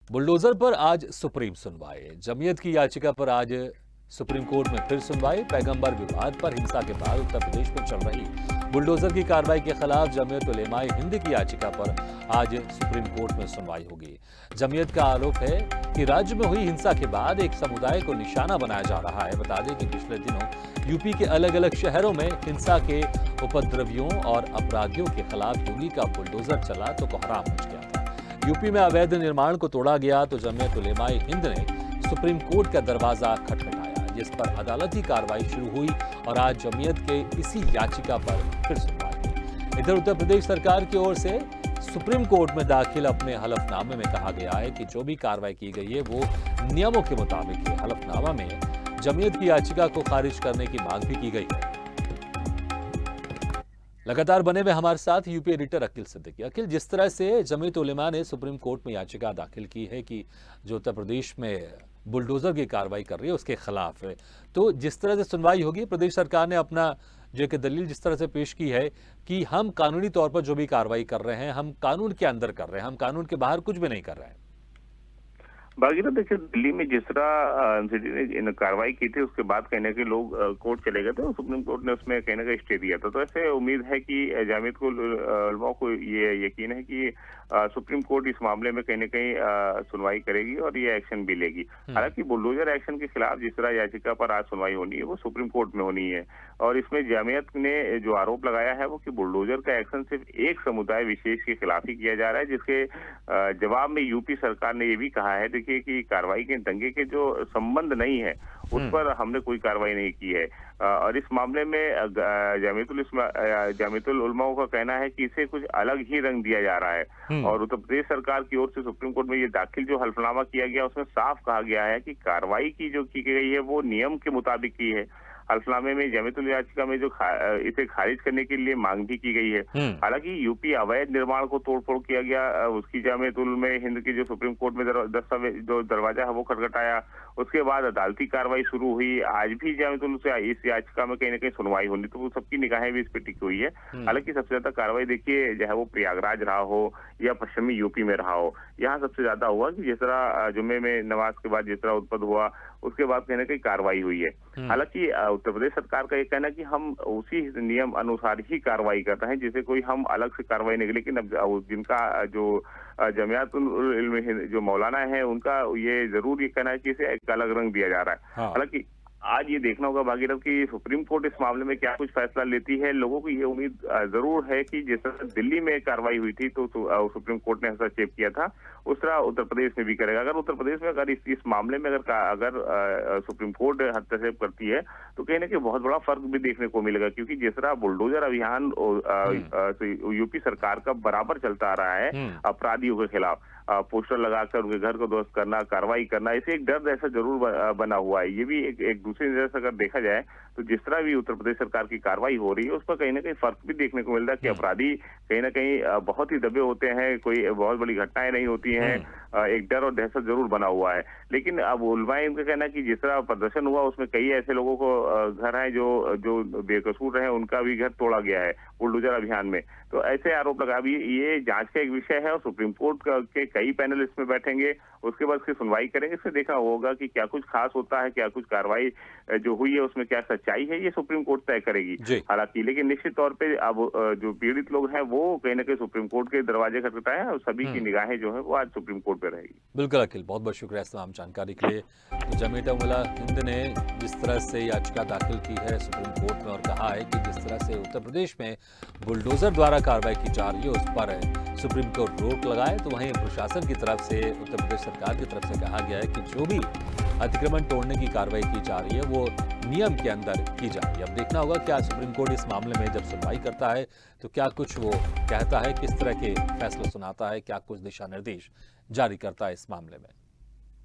Bulldozer पर आज supreme सुनवाई। जमीयत की याचिका पर आज सुप्रीम कोर्ट में फिर सुनवाई। पैगंबर विवाद पर हिंसा के बाद उत्तर प्रदेश में चल रही बुलडोजर की कार्रवाई के खिलाफ जमीयत उलेमाए हिंद की याचिका पर आज सुप्रीम कोर्ट में सुनवाई होगी। जमीयत का आरोप है कि राज्य में हुई हिंसा के बाद एक समुदाय को निशाना बनाया जा रहा है। बता दें कि पिछले दिनों यूपी के अलग अलग शहरों में हिंसा के उपद्रवियों और अपराधियों के खिलाफ योगी का बुलडोजर चला तो कोहराम मच गया था। यूपी में अवैध निर्माण को तोड़ा गया तो जमीयत उलेमाए हिंद ने सुप्रीम कोर्ट का दरवाजा खटखटाया, जिस पर अदालती कार्रवाई शुरू हुई और आज जमीयत के इसी याचिका पर फिर सुनवाई हुई। इधर उत्तर प्रदेश सरकार की ओर से सुप्रीम कोर्ट में दाखिल अपने हलफनामे में कहा गया है कि जो भी कार्रवाई की गई है वो नियमों के मुताबिक है। हलफनामा में जमीयत की याचिका को खारिज करने की मांग भी की गई है। लगातार बने में हमारे साथ यूपी एडिटर अखिल सिद्दीकी। अखिल, जिस तरह से जमीयत उलेमा ने सुप्रीम कोर्ट में याचिका दाखिल की है कि जो उत्तर प्रदेश में बुलडोजर की कार्रवाई कर रही है उसके खिलाफ है, तो जिस तरह से सुनवाई होगी, प्रदेश सरकार ने अपना जो एक दलील जिस तरह से पेश की है कि हम कानूनी तौर पर जो भी कार्रवाई कर रहे हैं हम कानून के अंदर कर रहे हैं, हम कानून के बाहर कुछ भी नहीं कर रहे हैं। बाकी देखिए, दिल्ली में जिस तरह एमसीडी ने कार्रवाई की थी उसके बाद कहीं ना कहीं लोग कोर्ट चले गए थे और सुप्रीम कोर्ट ने उसमें कहीं ना कहीं स्टे दिया था। तो ऐसे उम्मीद है कि जमीयत को उलमा को ये यकीन है कि सुप्रीम कोर्ट इस मामले में कहीं ना कहीं सुनवाई करेगी और ये एक्शन भी लेगी। हालांकि बुलडोजर एक्शन के खिलाफ जिस तरह याचिका पर आज सुनवाई होनी है वो सुप्रीम कोर्ट में होनी है और इसमें जमीयत ने जो आरोप लगाया है वो कि बुलडोजर का एक्शन सिर्फ एक समुदाय विशेष के खिलाफ ही किया जा रहा है, जिसके जवाब में यूपी सरकार ने ये भी कहा है देखिए कि कार्रवाई के दंगे के जो संबंध नहीं है उस पर हमने कोई कार्रवाई नहीं की है। और इस मामले में जमीयतुल उलमा का कहना है कि इसे कुछ अलग ही रंग दिया जा रहा है और उत्तर प्रदेश सरकार की ओर से सुप्रीम कोर्ट में ये दाखिल जो हल्फनामा किया गया उसमें साफ कहा गया है कि कार्रवाई की जो की गई है वो नियम के मुताबिक की है। हल्फनामे में जमीयतुल याचिका में जो इसे खारिज करने के लिए मांग भी की गई है। हालांकि यूपी अवैध निर्माण को तोड़फोड़ किया गया, उसकी जमीयतुल में हिंद की जो सुप्रीम कोर्ट में दस्तावेज जो दरवाजा है वो खटखटाया, उसके बाद अदालती कार्रवाई शुरू हुई। आज भी जमीयतुल से इस याचिका में कहीं ना कहीं सुनवाई होनी, तो वो सबकी निगाहें भी इस पर टिकी हुई है। हालांकि सबसे ज्यादा कार्रवाई देखिए चाहे वो प्रयागराज रहा हो या पश्चिमी यूपी में रहा हो, यहाँ सबसे ज्यादा हुआ कि जिस तरह जुम्मे में नमाज के बाद जिस तरह उत्पन्न हुआ उसके बाद कहीं ना कहीं कार्रवाई हुई है। हालांकि उत्तर प्रदेश सरकार का ये कहना है कि हम उसी नियम अनुसार ही कार्रवाई करते हैं, जिसे कोई हम अलग से कार्रवाई नहीं। लेकिन अब जिनका जो जमीयतुल जो मौलाना है उनका ये जरूर ये कहना है कि इसे एक अलग रंग दिया जा रहा है। हालांकि आज ये देखना होगा भागीरथ की सुप्रीम कोर्ट इस मामले में क्या कुछ फैसला लेती है। लोगों को ये उम्मीद जरूर है कि जिस तरह दिल्ली में कार्रवाई हुई थी तो सुप्रीम कोर्ट ने हस्तक्षेप किया था, उस तरह उत्तर प्रदेश में भी करेगा। अगर उत्तर प्रदेश में अगर इस मामले में अगर सुप्रीम कोर्ट हस्तक्षेप करती है तो कहीं ना कहीं बहुत बड़ा फर्क भी देखने को मिलेगा, क्योंकि जिस तरह बुलडोजर अभियान यूपी सरकार का बराबर चलता आ रहा है अपराधियों के खिलाफ, पोस्टर लगाकर उनके घर को ध्वस्त करना, कार्रवाई करना, इसे एक डर ऐसा जरूर बना हुआ है। ये भी एक दूसरी नजर से अगर देखा जाए तो जिस तरह भी उत्तर प्रदेश सरकार की कार्रवाई हो रही है उस पर कहीं ना कहीं फर्क भी देखने को मिलता है कि अपराधी कहीं ना कहीं बहुत ही दबे होते हैं, कोई बहुत बड़ी घटनाएं नहीं होती हैं, एक डर और दहशत जरूर बना हुआ है। लेकिन अब उलमाए इनका कहना है कि जिस तरह प्रदर्शन हुआ उसमें कई ऐसे लोगों को घर है जो बेकसूर रहे, उनका भी घर तोड़ा गया है बुलडोजर अभियान में। तो ऐसे आरोप लगा, अभी ये जांच का एक विषय है और सुप्रीम कोर्ट के कई पैनल इसमें बैठेंगे, उसके बाद इसकी सुनवाई करेंगे। इससे देखा होगा कि क्या कुछ खास होता है, क्या कुछ कार्रवाई जो हुई है उसमें क्या सच्चाई है, ये सुप्रीम कोर्ट तय करेगी। हालांकि लेकिन निश्चित तौर पे अब जो पीड़ित लोग हैं वो कहीं ना कहीं सुप्रीम कोर्ट के दरवाजे खटखटाए और सभी की निगाहें जो है वो आज सुप्रीम कोर्ट पे रहेगी। बिल्कुल अखिल, बहुत बहुत शुक्रिया इस तमाम जानकारी के लिए। तो जमीयत उलेमा हिंद ने जिस तरह से याचिका दाखिल की है सुप्रीम कोर्ट में और कहा है कि जिस तरह से उत्तर प्रदेश में बुलडोजर द्वारा कार्रवाई की जा रही है उस पर सुप्रीम कोर्ट रोक लगाए, तो वहीं प्रशासन की तरफ से उत्तर प्रदेश सरकार की तरफ से कहा गया है कि जो भी अतिक्रमण तोड़ने की कार्रवाई की जा रही है वो नियम के अंदर की जा रही है। अब देखना होगा क्या सुप्रीम कोर्ट इस मामले में जब सुनवाई करता है तो क्या कुछ वो कहता है, किस तरह के फैसले सुनाता है, क्या कुछ दिशा निर्देश जारी करता है इस मामले में।